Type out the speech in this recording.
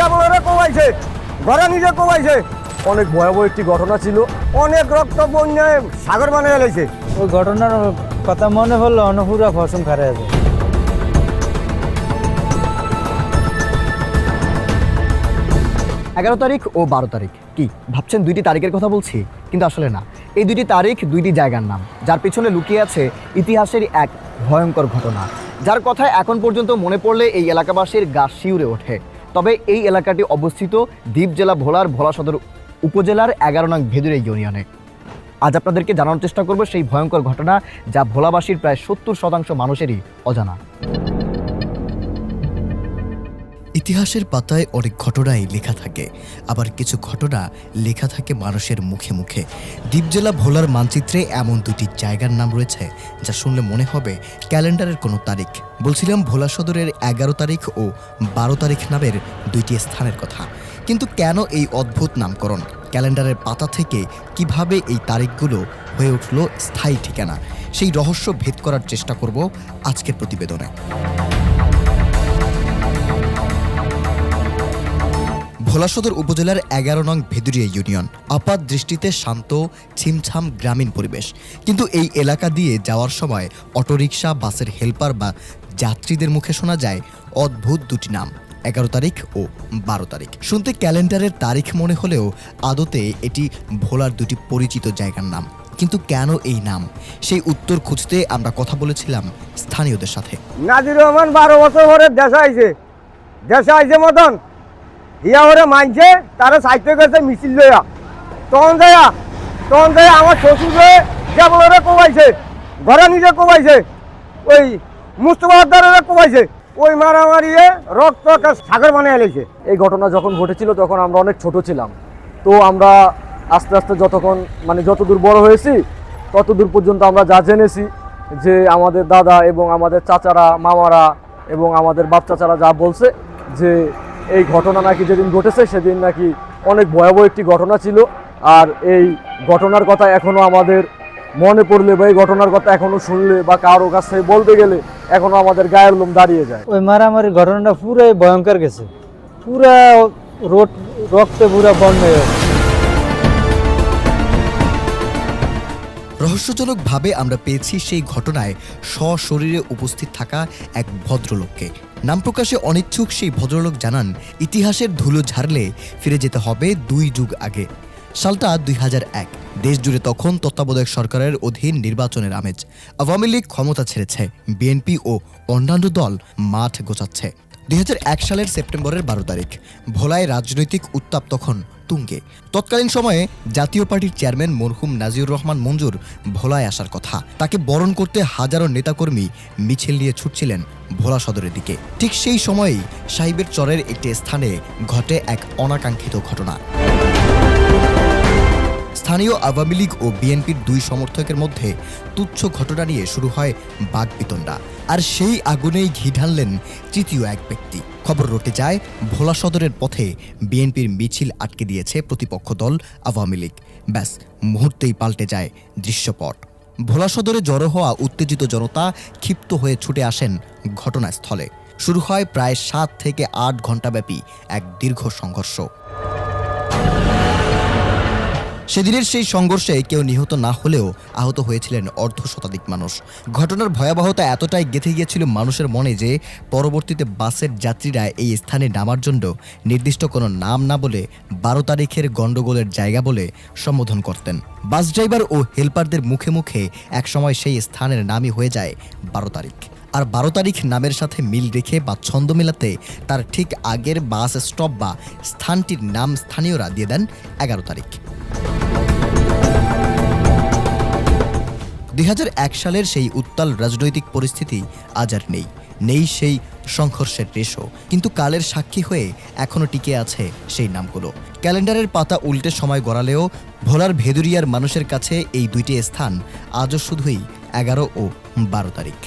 কেবলরে কোবাইছে, ঘরে নিজে কোবাইছে। অনেক ভয়াবহ একটি ঘটনা ছিল, অনেক রক্ত বন্যায় সাগর বানিয়ে এলাইছে। ওই ঘটনার কথা মনে পড়লে অনুপুরা ফসম খারে আছে। 11 তারিখ ও 12 তারিখ কি ভাবছেন? দুইটি তারিখের কথা বলছি, কিন্তু আসলে না। এই দুইটি তারিখ দুইটি জায়গার নাম, যার পেছনে লুকিয়ে আছে ইতিহাসের এক ভয়ঙ্কর ঘটনা, যার কথা এখন পর্যন্ত মনে পড়লে এই এলাকাবাসীর গা শিউরে ওঠে। তবে এই এলাকাটি অবস্থিত দ্বীপ জেলা ভোলার ভোলা সদর উপজেলার 11 নং ভেদুরিয়া ইউনিয়নে। আজ আপনাদেরকে জানানোর চেষ্টা করব সেই ভয়ঙ্কর ঘটনা, যা ভোলাবাসীর প্রায় 70% মানুষেরই অজানা। ইতিহাসের পাতায় অনেক ঘটনাই লেখা থাকে, আবার কিছু ঘটনা লেখা থাকে মানুষের মুখে মুখে। দ্বীপ জেলা ভোলার মানচিত্রে এমন দুটি জায়গার নাম রয়েছে যা শুনলে মনে হবে ক্যালেন্ডারের কোনো তারিখ। বলছিলাম ভোলা সদরের 11 তারিখ ও 12 তারিখ নামের দুইটি স্থানের কথা। কিন্তু কেন এই অদ্ভুত নামকরণ? ক্যালেন্ডারের পাতা থেকে কিভাবে এই তারিখগুলো হয়ে উঠল স্থায়ী ঠিকানা? সেই রহস্য ভেদ করার চেষ্টা করব আজকের প্রতিবেদনে। ভোলা সদর উপজেলার 11 নং ভেদুরিয়া ইউনিয়ন। আপাত দৃষ্টিতে শান্ত ছিমছাম গ্রামীণ পরিবেশ, কিন্তু এই এলাকা দিয়ে যাওয়ার সময় অটোরিকশা, বাসের হেল্পার বা যাত্রীদের মুখে শোনা যায় অদ্ভুত দুটি নাম, 11 তারিখ ও 12 তারিখ। শুনতে ক্যালেন্ডারের তারিখ মনে হলেও আদতে এটি ভোলার দুটি পরিচিত জায়গার নাম। কিন্তু কেন এই নাম? সেই উত্তর খুঁজতে আমরা কথা বলেছিলাম স্থানীয়দের সাথে। নাজির রহমান 12 বছর পরে দেশে আইছে মতন ইয়া ওরে মানছে, তারা সাহিত্য গেছে মিছিল লইয়া। তখন যায় আমার শ্বশুরে কেবলরে কোবাইছে, ঘরে নিজে কোবাইছে, ওই মুস্তফাদারে কোবাইছে। ওই মারামারিয়ে রক্ত সাগর বানিয়ে এলাইছে। এই ঘটনা যখন ঘটেছিল তখন আমরা অনেক ছোট ছিলাম। তো আমরা আস্তে আস্তে যতদূর বড় হয়েছি ততদূর পর্যন্ত আমরা যা জেনেছি যে আমাদের দাদা এবং আমাদের চাচারা, মামারা এবং আমাদের বাপ চাচারা যা বলছে যে এই ঘটনা নাকি যেদিন ঘটেছে সেদিন নাকি অনেক ভয়াবহ একটি ঘটনা ছিল। আর এই ঘটনার কথা এখনো আমাদের মনে পড়লে বা এই ঘটনার কথা এখনো শুনলে বা কারো কাছে বলতে গেলে এখনো আমাদের গায়ের লোম দাঁড়িয়ে যায়। ওই মারামারির ঘটনাটা পুরাই ভয়ঙ্কর গেছে, পুরা রক্তে পুরা বন্যা হয়ে গেছে। রহস্যজনকভাবে আমরা পেয়েছি সেই ঘটনায় সশরীরে উপস্থিত থাকা এক ভদ্রলোককে। নাম প্রকাশে অনিচ্ছুক সেই ভদ্রলোক জানান, ইতিহাসের ধুলো ঝাড়লে ফিরে যেতে হবে 2 যুগ আগে। সালটা 2001। দেশ জুড়ে তখন তত্ত্বাবধায়ক সরকারের অধীন নির্বাচনের আমেজ। আওয়ামী লীগ ক্ষমতা ছেড়েছে, বিএনপি ও অন্যান্য দল মাঠ গোছাচ্ছে। 2001 সালের সেপ্টেম্বরের 12 তারিখ ভোলায় রাজনৈতিক উত্তাপ তখন তুঙ্গে। তৎকালীন সময়ে জাতীয় পার্টির চেয়ারম্যান মরহুম নাজিউর রহমান মঞ্জুর ভোলায় আসার কথা। তাকে বরণ করতে হাজারো নেতাকর্মী মিছিল নিয়ে ছুটছিলেন ভোলা সদরের দিকে। ঠিক সেই সময়েই সাহিবের চরের একটি স্থানে ঘটে এক অনাকাঙ্ক্ষিত ঘটনা। স্থানীয় আওয়ামী লীগ ও বিএনপির 2 সমর্থকের মধ্যে তুচ্ছ ঘটনা নিয়ে শুরু হয় বাকবিতণ্ডা। আর সেই আগুনেই ঘি ঢাললেন তৃতীয় এক ব্যক্তি। খবর রটে যায় ভোলা সদরের পথে বিএনপির মিছিল আটকে দিয়েছে প্রতিপক্ষ দল আওয়ামী লীগ। ব্যাস, মুহূর্তেই পাল্টে যায় দৃশ্যপট। ভোলা সদরে জড়ো হওয়া উত্তেজিত জনতা ক্ষিপ্ত হয়ে ছুটে আসেন ঘটনাস্থলে। শুরু হয় প্রায় 7 থেকে 8 ঘণ্টাব্যাপী এক দীর্ঘ সংঘর্ষ। সেদিনের সেই সংঘর্ষে কেউ নিহত না হলেও আহত হয়েছিলেন অর্ধশতাধিক মানুষ। ঘটনার ভয়াবহতা এতটাই গেঁথে গিয়েছিল মানুষের মনে যে পরবর্তীতে বাসের যাত্রীরা এই স্থানে নামার জন্য নির্দিষ্ট কোনো নাম না বলে 12 তারিখের গণ্ডগোলের জায়গা বলে সম্বোধন করতেন। বাস ড্রাইভার ও হেল্পারদের মুখে মুখে একসময় সেই স্থানের নামই হয়ে যায় 12 তারিখ। আর 12 তারিখ নামের সাথে মিল রেখে বা ছন্দ মেলাতে তার ঠিক আগের বাস স্টপ বা স্থানটির নাম স্থানীয়রা দিয়ে দেন 11 তারিখ। 2001 সালের সেই উত্তাল রাজনৈতিক পরিস্থিতি আজ আর নেই সেই সংঘর্ষের রেশও। কিন্তু কালের সাক্ষী হয়ে এখনো টিকে আছে সেই নামগুলো। ক্যালেন্ডারের পাতা উল্টে সময় গড়ালেও ভোলার ভেদুরিয়ার মানুষের কাছে এই দুইটি স্থান আজও শুধুই 11 ও 12 তারিখ।